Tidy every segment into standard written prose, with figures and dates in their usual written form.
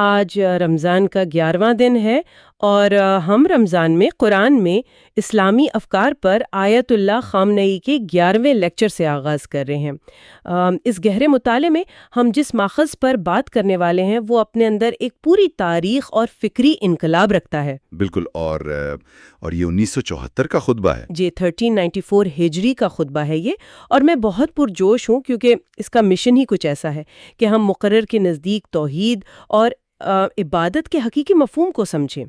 آج رمضان کا 11واں دن ہے اور ہم رمضان میں قرآن میں اسلامی افکار پر آیت اللہ خامنئی کے 11ویں لیکچر سے آغاز کر رہے ہیں۔ اس گہرے مطالعے میں ہم جس ماخذ پر بات کرنے والے ہیں وہ اپنے اندر ایک پوری تاریخ اور فکری انقلاب رکھتا ہے۔ بالکل، اور یہ 1974 کا خطبہ ہے۔ جی، 1394 ہجری کا خطبہ ہے یہ، اور میں بہت پرجوش ہوں کیونکہ اس کا مشن ہی کچھ ایسا ہے کہ ہم مقرر کے نزدیک توحید اور عبادت کے حقیقی مفہوم کو سمجھیں۔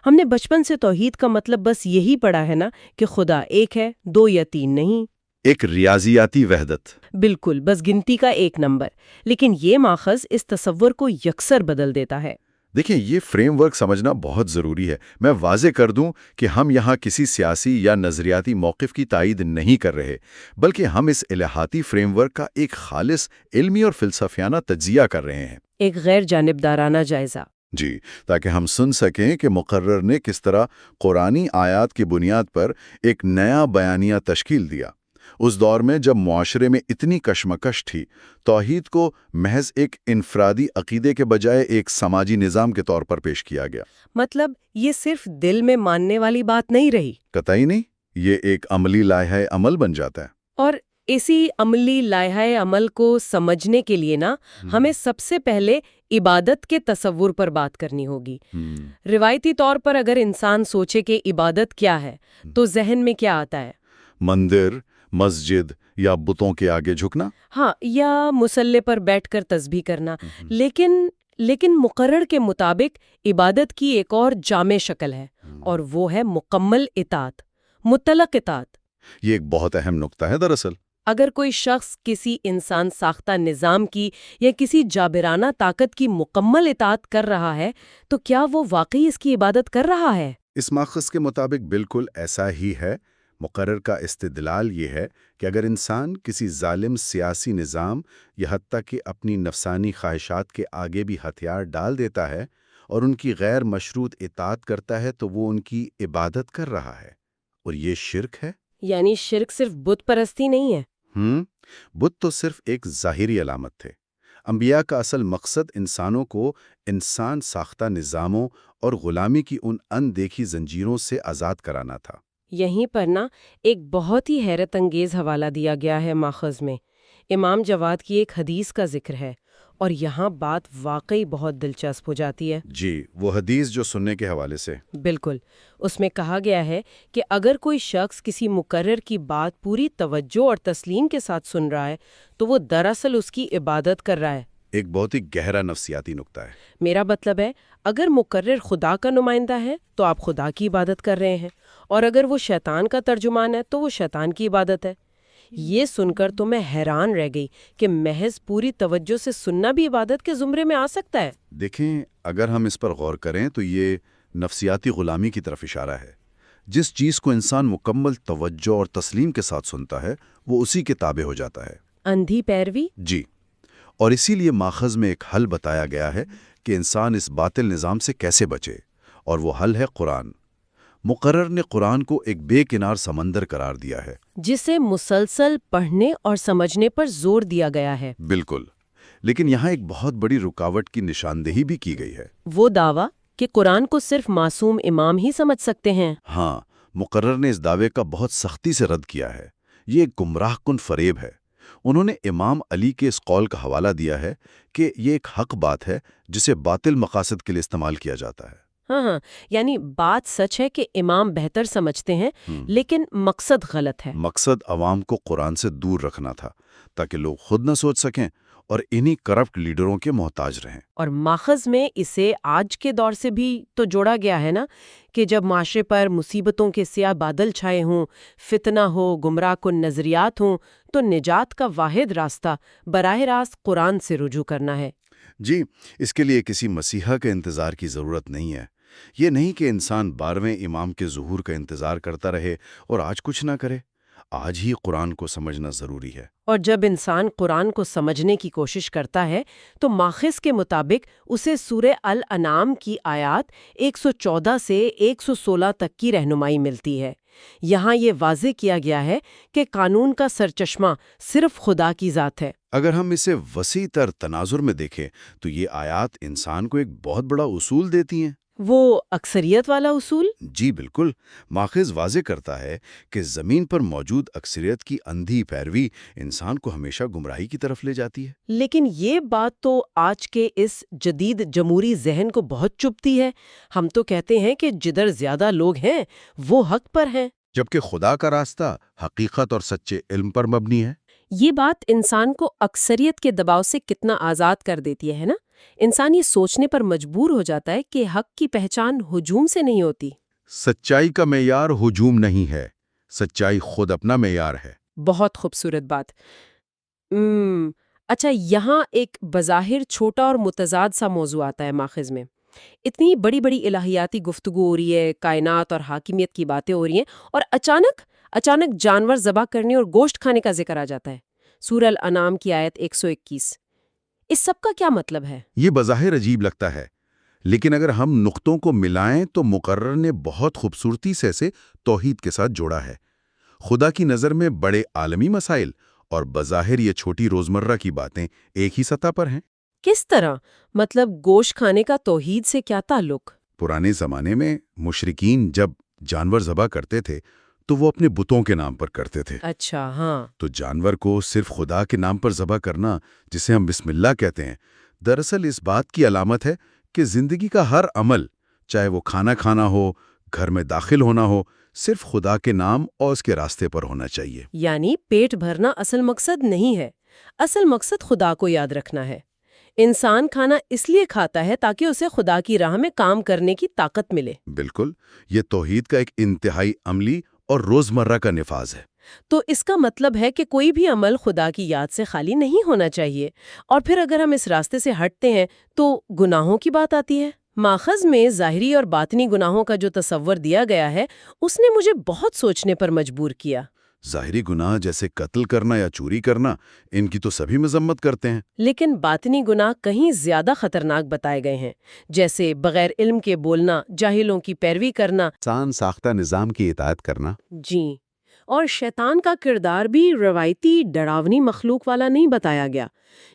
ہم نے بچپن سے توحید کا مطلب بس یہی پڑھا ہے نا کہ خدا ایک ہے، 2 یا 3 نہیں، ایک ریاضیاتی وحدت۔ بالکل، بس گنتی کا ایک نمبر۔ لیکن یہ ماخذ اس تصور کو یکسر بدل دیتا ہے۔ دیکھیں، یہ فریم ورک سمجھنا بہت ضروری ہے۔ میں واضح کر دوں کہ ہم یہاں کسی سیاسی یا نظریاتی موقف کی تائید نہیں کر رہے، بلکہ ہم اس الہاتی فریم ورک کا ایک خالص علمی اور فلسفیانہ تجزیہ کر رہے ہیں، ایک غیر جانبدارانہ جائزہ۔ جی، تاکہ ہم سن سکیں کہ مقرر نے کس طرح قرآنی آیات کی بنیاد پر ایک نیا بیانیہ تشکیل دیا۔ اس دور میں جب معاشرے میں اتنی کشمکش تھی، توحید کو محض ایک انفرادی عقیدے کے بجائے ایک سماجی نظام کے طور پر پیش کیا گیا۔ مطلب یہ صرف دل میں ماننے والی بات نہیں رہی، قطعی نہیں، یہ ایک عملی لائحہ عمل بن جاتا ہے۔ اور اسی عملی لائحہ عمل کو سمجھنے کے لیے نا ہمیں سب سے پہلے عبادت کے تصور پر بات کرنی ہوگی۔ روایتی طور پر اگر انسان سوچے کہ عبادت کیا ہے تو ذہن میں کیا آتا ہے؟ مندر، مسجد یا بتوں کے آگے جھکنا؟ ہاں، یا مصلی پر بیٹھ کر تسبیح کرنا۔ لیکن مقرر کے مطابق عبادت کی ایک اور جامع شکل ہے، اور وہ ہے مکمل اطاعت، مطلق اطاعت۔ یہ ایک بہت اہم نقطہ ہے دراصل۔ اگر کوئی شخص کسی انسان ساختہ نظام کی یا کسی جابرانہ طاقت کی مکمل اطاعت کر رہا ہے تو کیا وہ واقعی اس کی عبادت کر رہا ہے؟ اس ماخذ کے مطابق بالکل ایسا ہی ہے۔ مقرر کا استدلال یہ ہے کہ اگر انسان کسی ظالم سیاسی نظام یا حتیٰ کہ اپنی نفسانی خواہشات کے آگے بھی ہتھیار ڈال دیتا ہے اور ان کی غیر مشروط اطاعت کرتا ہے تو وہ ان کی عبادت کر رہا ہے، اور یہ شرک ہے۔ یعنی شرک صرف بت پرستی نہیں ہے؟ بت تو صرف ایک ظاہری علامت تھے۔ انبیاء کا اصل مقصد انسانوں کو انسان ساختہ نظاموں اور غلامی کی ان اندیکھی زنجیروں سے آزاد کرانا تھا۔ یہیں پر نا ایک بہت ہی حیرت انگیز حوالہ دیا گیا ہے ماخذ میں۔ امام جواد کی ایک حدیث کا ذکر ہے، اور یہاں بات واقعی بہت دلچسپ ہو جاتی ہے۔ جی، وہ حدیث جو سننے کے حوالے سے۔ بالکل، اس میں کہا گیا ہے کہ اگر کوئی شخص کسی مقرر کی بات پوری توجہ اور تسلیم کے ساتھ سن رہا ہے تو وہ دراصل اس کی عبادت کر رہا ہے۔ ایک بہت ہی گہرا نفسیاتی نقطہ ہے۔ میرا مطلب ہے، اگر مقرر خدا کا نمائندہ ہے تو آپ خدا کی عبادت کر رہے ہیں، اور اگر وہ شیطان کا ترجمان ہے تو وہ شیطان کی عبادت ہے۔ یہ سن کر تو میں حیران رہ گئی کہ محض پوری توجہ سے سننا بھی عبادت کے زمرے میں آ سکتا ہے۔ دیکھیں، اگر ہم اس پر غور کریں تو یہ نفسیاتی غلامی کی طرف اشارہ ہے۔ جس چیز کو انسان مکمل توجہ اور تسلیم کے ساتھ سنتا ہے وہ اسی کے تابع ہو جاتا ہے۔ اندھی پیروی؟ جی، اور اسی لیے ماخذ میں ایک حل بتایا گیا ہے کہ انسان اس باطل نظام سے کیسے بچے، اور وہ حل ہے قرآن۔ مقرر نے قرآن کو ایک بے کنار سمندر قرار دیا ہے جسے مسلسل پڑھنے اور سمجھنے پر زور دیا گیا ہے۔ بالکل، لیکن یہاں ایک بہت بڑی رکاوٹ کی نشاندہی بھی کی گئی ہے۔ وہ دعویٰ کہ قرآن کو صرف معصوم امام ہی سمجھ سکتے ہیں۔ ہاں، مقرر نے اس دعوے کا بہت سختی سے رد کیا ہے۔ یہ ایک گمراہ کن فریب ہے۔ انہوں نے امام علی کے اس قول کا حوالہ دیا ہے کہ یہ ایک حق بات ہے جسے باطل مقاصد کے لیے استعمال کیا جاتا ہے۔ ہاں، یعنی بات سچ ہے کہ امام بہتر سمجھتے ہیں، لیکن مقصد غلط ہے۔ مقصد عوام کو قرآن سے دور رکھنا تھا تاکہ لوگ خود نہ سوچ سکیں اور انہی کرپٹ لیڈروں کے محتاج رہیں۔ اور ماخذ میں اسے آج کے دور سے بھی تو جوڑا گیا ہے نا، کہ جب معاشرے پر مصیبتوں کے سیاہ بادل چھائے ہوں، فتنہ ہو، گمراہ کن نظریات ہوں، تو نجات کا واحد راستہ براہ راست قرآن سے رجوع کرنا ہے۔ جی، اس کے لیے کسی مسیحا کے انتظار کی ضرورت نہیں ہے۔ یہ نہیں کہ انسان 12ویں امام کے ظہور کا انتظار کرتا رہے اور آج کچھ نہ کرے۔ آج ہی قرآن کو سمجھنا ضروری ہے۔ اور جب انسان قرآن کو سمجھنے کی کوشش کرتا ہے تو ماخذ کے مطابق اسے سورہ الانعام کی آیات 114 سے 116 تک کی رہنمائی ملتی ہے۔ یہاں یہ واضح کیا گیا ہے کہ قانون کا سرچشمہ صرف خدا کی ذات ہے۔ اگر ہم اسے وسیع تر تناظر میں دیکھیں تو یہ آیات انسان کو ایک بہت بڑا اصول دیتی ہیں۔ وہ اکثریت والا اصول؟ جی بالکل، ماخذ واضح کرتا ہے کہ زمین پر موجود اکثریت کی اندھی پیروی انسان کو ہمیشہ گمراہی کی طرف لے جاتی ہے۔ لیکن یہ بات تو آج کے اس جدید جمہوری ذہن کو بہت چبھتی ہے۔ ہم تو کہتے ہیں کہ جدھر زیادہ لوگ ہیں وہ حق پر ہیں، جبکہ خدا کا راستہ حقیقت اور سچے علم پر مبنی ہے۔ یہ بات انسان کو اکثریت کے دباؤ سے کتنا آزاد کر دیتی ہے نا؟ انسان یہ سوچنے پر مجبور ہو جاتا ہے کہ حق کی پہچان ہجوم سے نہیں ہوتی۔ سچائی کا معیار ہجوم نہیں ہے، سچائی خود اپنا معیار ہے۔ بہت خوبصورت بات۔ اچھا، یہاں ایک بظاہر چھوٹا اور متضاد سا موضوع آتا ہے ماخذ میں۔ اتنی بڑی بڑی الہیاتی گفتگو ہو رہی ہے، کائنات اور حاکمیت کی باتیں ہو رہی ہیں، اور اچانک جانور ذبح کرنے اور گوشت کھانے کا ذکر آ جاتا ہے۔ سورہ الانعام کی آیت 121۔ اس سب کا کیا مطلب ہے؟ یہ بظاہر عجیب لگتا ہے، لیکن اگر ہم نقطوں کو ملائیں تو مقرر نے بہت خوبصورتی سے اسے توحید کے ساتھ جوڑا ہے۔ خدا کی نظر میں بڑے عالمی مسائل اور بظاہر یہ چھوٹی روزمرہ کی باتیں ایک ہی سطح پر ہیں۔ کس طرح؟ مطلب گوشت کھانے کا توحید سے کیا تعلق؟ پرانے زمانے میں مشرکین جب جانور ذبح کرتے تھے تو وہ اپنے بتوں کے نام پر کرتے تھے۔ اچھا، ہاں۔ تو جانور کو صرف خدا کے نام پر ذبح کرنا، جسے ہم بسم اللہ کہتے ہیں، دراصل اس بات کی علامت ہے کہ زندگی کا ہر عمل، چاہے وہ کھانا کھانا ہو، گھر میں داخل ہونا ہو، صرف خدا کے نام اور اس کے راستے پر ہونا چاہیے۔ یعنی پیٹ بھرنا اصل مقصد نہیں ہے، اصل مقصد خدا کو یاد رکھنا ہے۔ انسان کھانا اس لیے کھاتا ہے تاکہ اسے خدا کی راہ میں کام کرنے کی طاقت ملے۔ بالکل، یہ توحید کا ایک انتہائی عملی اور روزمرہ کا نفاذ ہے۔ تو اس کا مطلب ہے کہ کوئی بھی عمل خدا کی یاد سے خالی نہیں ہونا چاہیے، اور پھر اگر ہم اس راستے سے ہٹتے ہیں تو گناہوں کی بات آتی ہے۔ ماخذ میں ظاہری اور باطنی گناہوں کا جو تصور دیا گیا ہے اس نے مجھے بہت سوچنے پر مجبور کیا۔ ظاہری گناہ جیسے قتل کرنا یا چوری کرنا، ان کی تو سبھی مذمت کرتے ہیں۔ لیکن باطنی گناہ کہیں زیادہ خطرناک بتائے گئے ہیں، جیسے بغیر علم کے بولنا، جاہلوں کی پیروی کرنا، انسان ساختہ نظام کی اطاعت کرنا۔ جی، اور شیطان کا کردار بھی روایتی ڈراونی مخلوق والا نہیں بتایا گیا۔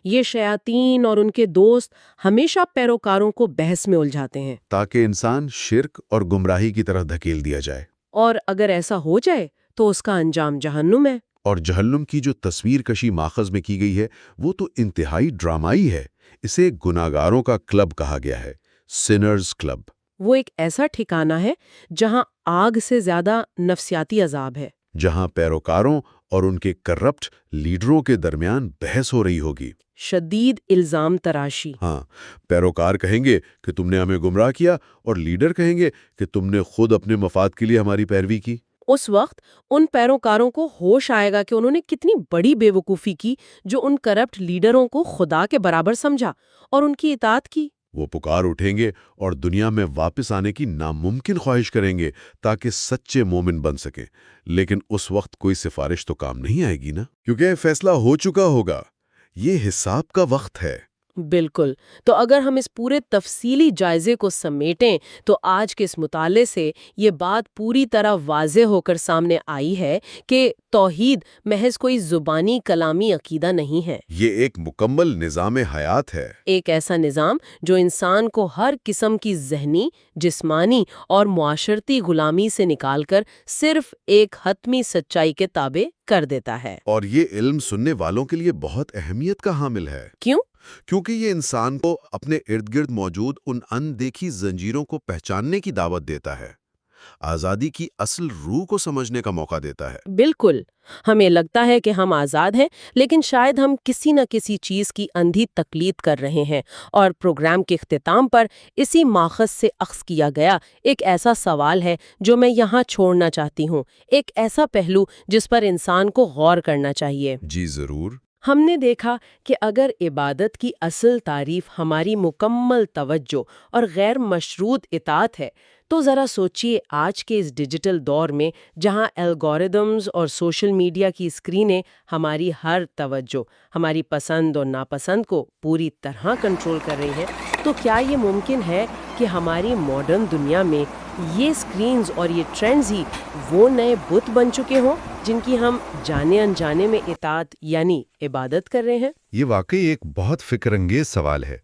یہ شیاطین اور ان کے دوست ہمیشہ پیروکاروں کو بحث میں الجھاتے ہیں، تاکہ انسان شرک اور گمراہی کی طرف دھکیل دیا جائے۔ اور اگر ایسا ہو جائے تو اس کا انجام جہنم ہے۔ اور جہنم کی جو تصویر کشی ماخذ میں کی گئی ہے وہ تو انتہائی ڈرامائی ہے۔ اسے گناہگاروں کا کلب کہا گیا ہے، سنرز کلب۔ وہ ایک ایسا ٹھکانہ ہے جہاں آگ سے زیادہ نفسیاتی عذاب ہے، جہاں پیروکاروں اور ان کے کرپٹ لیڈروں کے درمیان بحث ہو رہی ہوگی۔ شدید الزام تراشی۔ ہاں، پیروکار کہیں گے کہ تم نے ہمیں گمراہ کیا، اور لیڈر کہیں گے کہ تم نے خود اپنے مفاد کے لیے ہماری پیروی کی۔ اس وقت ان پیروکاروں کو ہوش آئے گا کہ انہوں نے کتنی بڑی بے وقوفی کی جو ان کرپٹ لیڈروں کو خدا کے برابر سمجھا اور ان کی اطاعت کی۔ وہ پکار اٹھیں گے اور دنیا میں واپس آنے کی ناممکن خواہش کریں گے تاکہ سچے مومن بن سکیں، لیکن اس وقت کوئی سفارش تو کام نہیں آئے گی نا، کیونکہ فیصلہ ہو چکا ہوگا۔ یہ حساب کا وقت ہے۔ بالکل۔ تو اگر ہم اس پورے تفصیلی جائزے کو سمیٹیں تو آج کے اس مطالعے سے یہ بات پوری طرح واضح ہو کر سامنے آئی ہے کہ توحید محض کوئی زبانی کلامی عقیدہ نہیں ہے۔ یہ ایک مکمل نظام حیات ہے، ایک ایسا نظام جو انسان کو ہر قسم کی ذہنی، جسمانی اور معاشرتی غلامی سے نکال کر صرف ایک حتمی سچائی کے تابع کر دیتا ہے۔ اور یہ علم سننے والوں کے لیے بہت اہمیت کا حامل ہے۔ کیوں؟ کیونکہ یہ انسان کو اپنے ارد گرد موجود ان اندیکھی زنجیروں کو پہچاننے کی دعوت دیتا ہے، آزادی کی اصل روح کو سمجھنے کا موقع دیتا ہے۔ بالکل۔ ہمیں لگتا ہے کہ ہم آزاد ہیں، لیکن شاید ہم کسی نہ کسی چیز کی اندھی تقلید کر رہے ہیں، اور پروگرام کے اختتام پر اسی ماخذ سے اخذ کیا گیا ایک ایسا سوال ہے جو میں یہاں چھوڑنا چاہتی ہوں، ایک ایسا پہلو جس پر انسان کو غور کرنا چاہیے۔ جی ضرور۔ ہم نے دیکھا کہ اگر عبادت کی اصل تعریف ہماری مکمل توجہ اور غیر مشروط اطاعت ہے تو ذرا سوچئے آج کے اس ڈیجیٹل دور میں جہاں الگوریدمز اور سوشل میڈیا کی اسکرینیں ہماری ہر توجہ، ہماری پسند اور ناپسند کو پوری طرح کنٹرول کر رہی ہیں، تو کیا یہ ممکن ہے کہ ہماری ماڈرن دنیا میں یہ اسکرینز اور یہ ٹرینڈز ہی وہ نئے بت بن چکے ہوں جن کی ہم جانے انجانے میں اطاعت یعنی عبادت کر رہے ہیں؟ یہ واقعی ایک بہت فکر انگیز سوال ہے۔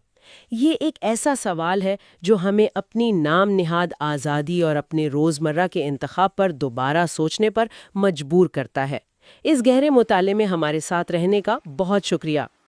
یہ ایک ایسا سوال ہے جو ہمیں اپنی نام نہاد آزادی اور اپنے روزمرہ کے انتخاب پر دوبارہ سوچنے پر مجبور کرتا ہے۔ اس گہرے مطالعے میں ہمارے ساتھ رہنے کا بہت شکریہ۔